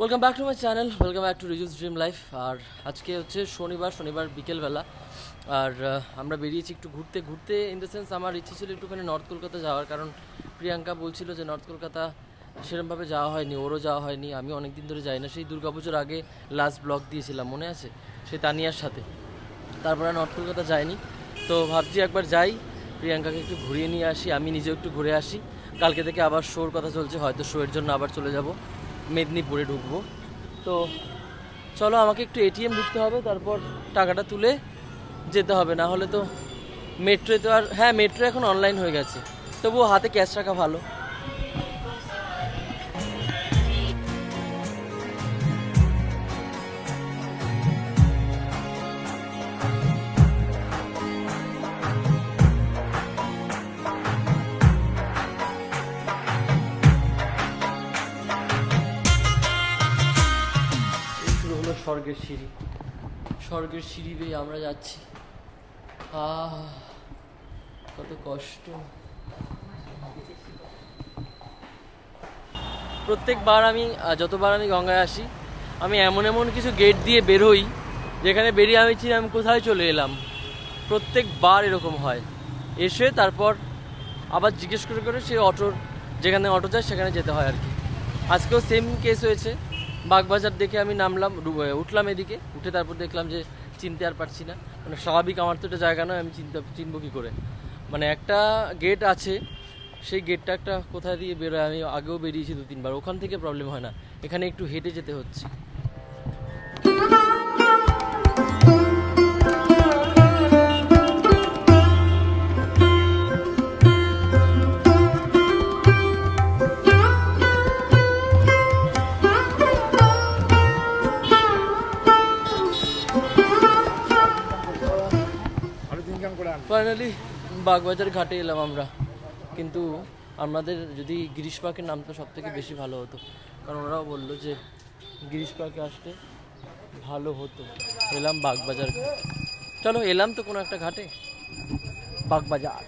Welcome back to my channel, welcome back to Riju's dream life. আর আজকে হচ্ছে শনিবার বিকেলবেলা। আর আমরা বেরিয়েছি একটু ঘুরতে ঘুরতে ইন দ্য সেন্স আমার ইচ্ছে ছিল একটুখানি নর্থ কলকাতা যাওয়ার, কারণ প্রিয়াঙ্কা বলছিল যে নর্থ কলকাতা সেরকমভাবে যাওয়া হয়নি, ওরও যাওয়া হয়নি। আমি অনেক দিন ধরে যাই না, সেই দুর্গাপুজোর আগে লাস্ট ব্লগ দিয়েছিলাম মনে আছে, সেই তানিয়ার সাথে। তারপরে নর্থ কলকাতা যাইনি, তো ভাবছি একবার যাই, প্রিয়াঙ্কাকে একটু ঘুরিয়ে নিয়ে আসি, আমি নিজেও একটু ঘুরে আসি। কালকে থেকে আবার শোর কথা চলছে, হয়তো শোয়ের জন্য আবার চলে যাব মেদিনীপুরে ঢুকবো। তো চলো, আমাকে একটু এটিএম ঢুকতে হবে, তারপর টাকাটা তুলে যেতে হবে, না হলে তো মেট্রোয় তো আর, হ্যাঁ মেট্রো এখন অনলাইন হয়ে গেছে, তবুও হাতে ক্যাশ রাখা ভালো। শুরু হলো স্বর্গের সিঁড়ি বেয়ে আমরা যাচ্ছি। কত কষ্ট। প্রত্যেকবার আমি যতবার আমি গঙ্গায় আসি, আমি এমন এমন কিছু গেট দিয়ে বেরোই যেখানে বেরিয়ে আমি চিনি আমি কোথায় চলে এলাম। প্রত্যেকবার এরকম হয়, এসে তারপর আবার জিজ্ঞেস করে করে সে অটোর, যেখানে অটো যায় সেখানে যেতে হয় আর কি। আজকেও সেম কেস হয়েছে। বাগবাজার দেখে আমি নামলাম, উঠলাম এদিকে, উঠে তারপর দেখলাম যে চিনতে আর পারছি না। মানে স্বাভাবিক, আমার তো এটা জায়গা নয়, আমি চিনবো কী করে। মানে একটা গেট আছে, সেই গেটটা একটা কোথায় দিয়ে বেরোয়, আমি আগেও বেরিয়েছি 2-3 বার, ওখান থেকে প্রবলেম হয় না, এখানে একটু হেঁটে যেতে হচ্ছে। ফাইনালি বাগবাজার ঘাটে এলাম আমরা, কিন্তু আমাদের যদি গিরিশ পার্কে নামতো সব থেকে বেশি ভালো হতো, কারণ ওরাও বললো যে গিরিশ পার্কে আসতে ভালো হতো। এলাম বাগবাজার ঘাট, চলো এলাম তো কোনো একটা ঘাটে, বাগবাজার।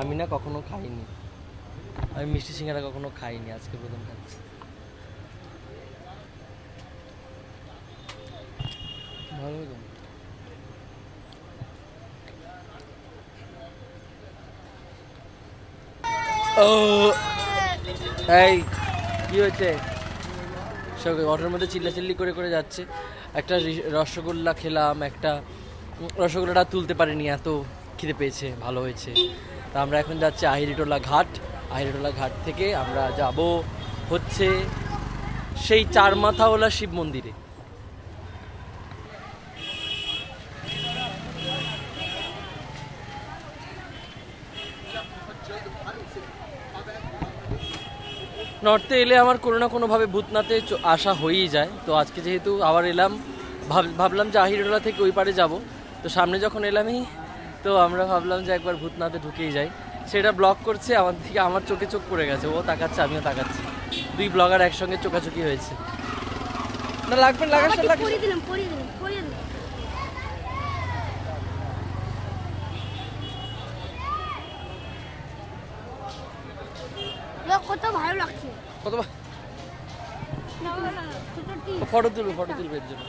আমি না কখনো খাইনি, আমি মিষ্টি সিঙ্গারা কখনো খাইনি, আজকে প্রথম খাচ্ছি। ভালো হতো। এই কি হয়েছে? সব অটোর মধ্যে চিল্লাচিল্লি করে করে যাচ্ছে। একটা রসগোল্লা খেলাম, একটা রসগোল্লাটা তুলতে পারিনি, এত খিদে পেয়েছে, ভালো হয়েছে। তা আমরা এখন যাচ্ছি আহিরিটোলা ঘাট। আহিরিটোলা ঘাট থেকে আমরা যাব হচ্ছে সেই চারমাথাওয়ালা শিব মন্দিরে। নর্থে এলে আমার কোনো না কোনোভাবে ভূতনাথে আসা হয়েই যায়, তো আজকে যেহেতু আবার এলাম, ভাবলাম যে আহিরটোলা থেকে ওই পারে যাব, তো সামনে যখন এলামই, তো আমরা ভাবলাম যে একবার ভূতনাথে ঢুকেই যাই। সেটা ব্লগ করছে আমার দিকে, আমার চোখে চোখ পড়ে গেছে, ও তাকাচ্ছে আমিও তাকাচ্ছি, দুই ব্লগার একসঙ্গে চোখাচোখি হয়েছে। না লাগবে, লাগাস কত ভালো লাগছে, কত ফটো তুলবে এর জন্য।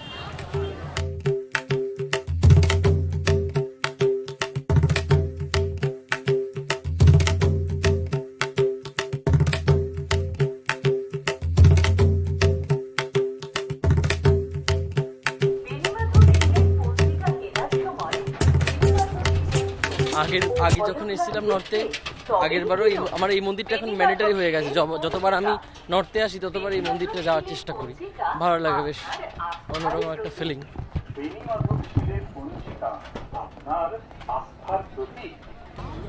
আগে যখন এসেছিলাম নর্থে, আগের বারও আমার এই মন্দিরটা এখন ম্যান্ডেটারি হয়ে গেছে, যতবার আমি নর্থে আসি ততবার এই মন্দিরটা যাওয়ার চেষ্টা করি, ভালো লাগে, বেশ অন্যরকম একটা ফিলিং।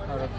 খারাপ।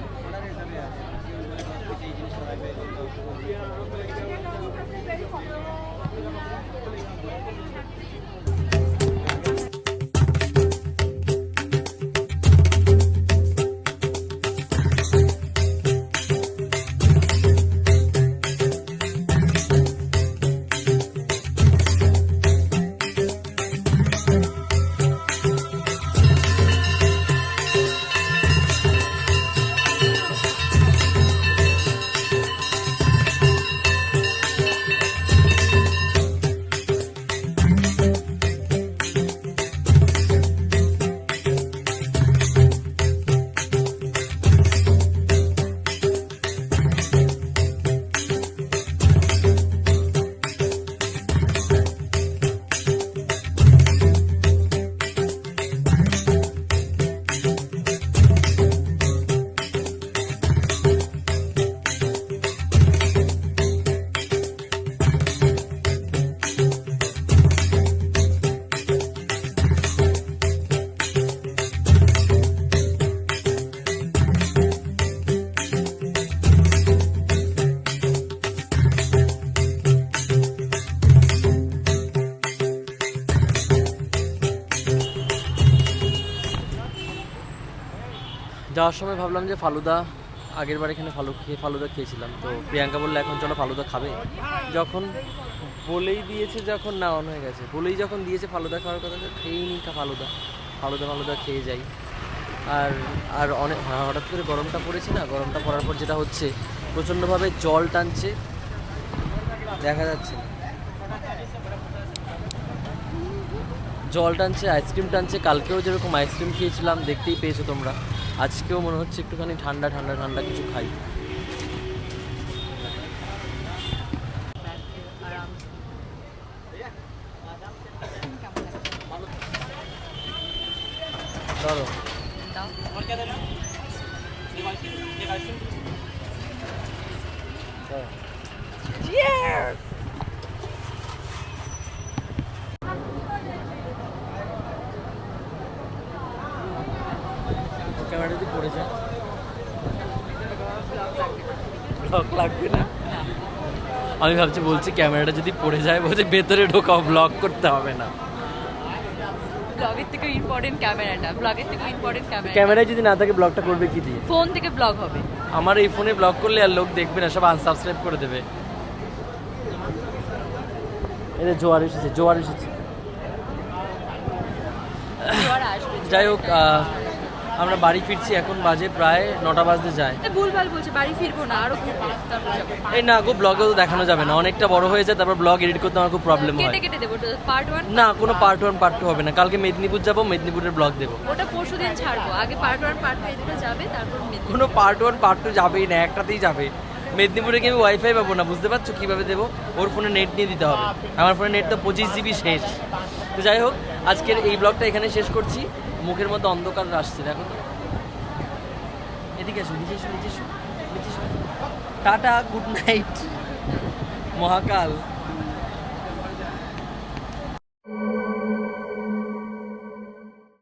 যাওয়ার সময় ভাবলাম যে ফালুদা, আগের বার এখানে ফালুদা খেয়েছিলাম, তো প্রিয়াঙ্কা বললে এখন চলো ফালুদা খাবে। যখন বলেই দিয়েছে, যখন না অন হয়ে গেছে, বলেই যখন দিয়েছে ফালুদা খাওয়ার কথা, খেয়েই নি ফালুদা ফালুদা ফালুদা খেয়ে যাই। আর আর অনেক হঠাৎ করে গরমটা পড়েছে না, গরমটা পড়ার পর যেটা হচ্ছে প্রচণ্ডভাবে জল টানছে, দেখা যাচ্ছে জল টানছে, আইসক্রিম টানছে। কালকেও যেরকম আইসক্রিম খেয়েছিলাম দেখতেই পেয়েছো তোমরা, আজকেও মনে হচ্ছে একটুখানি ঠান্ডা ঠান্ডা ঠান্ডা কিছু খাই। চলো ক্যামেরা যদি পড়ে যায়, ব্লগ লাগবে না। আমি ভাবছি, বলছি ক্যামেরাটা যদি পড়ে যায়, বলছে ভেতরে ঢোকাও, ব্লগ করতে হবে না। ব্লগের থেকে ইম্পর্টেন্ট ক্যামেরাটা, ব্লগের থেকে ইম্পর্টেন্ট ক্যামেরা। ক্যামেরায় যদি না থাকে ব্লগটা করবে কি দিয়ে? ফোন থেকে ব্লগ হবে। আমার এই ফোনে ব্লগ করলে আর লোক দেখবে না, সব আনসাবস্ক্রাইব করে দেবে। এটা জোয়ার এসেছে, জোয়ার এসেছে। যাই হোক, আমরা বাড়ি ফিরছি, এখন বাজে প্রায় 9টা বাজতে যায়। ভুলভাল বলছে, বাড়ি ফিরবো না, আরো ঘুরবো। এই না গো, ব্লগেও তো দেখানো যাবে না, অনেকটা বড় হয়ে যায়, তারপর ব্লগ এডিট করতে আমার খুব প্রবলেম হয়। কেটে কেটে দেবো পার্ট 1। না, কোনো পার্ট 1 পার্ট 2 হবে না। কালকে মেদিনীপুর যাবো, মেদিনীপুরের ব্লগ দেবো। ওটা পরশুদিন ছাড়বো, আগে পার্ট 1 পার্ট 2 এদিকে যাবে, তারপর কোনো পার্ট 1 পার্ট 2 যাবেই না, একটাতেই যাবে। মেদিনীপুরে গিয়ে আমি ওয়াইফাই পাবো না, বুঝতে পারছো কীভাবে দেবো? ওর ফোনে নেট নিয়ে দিতে হবে, আমার ফোনে নেট তো 25 GB শেষ। তো যাই হোক, আজকের এই ব্লগটা এখানে শেষ করছি। মুখের মধ্যে অন্ধকার আসছে, দেখো তো। এদিকে এসো, নিচে এসো, নিচে এসো, নিচে এসো। টাটা, গুড নাইট, মহাকাল।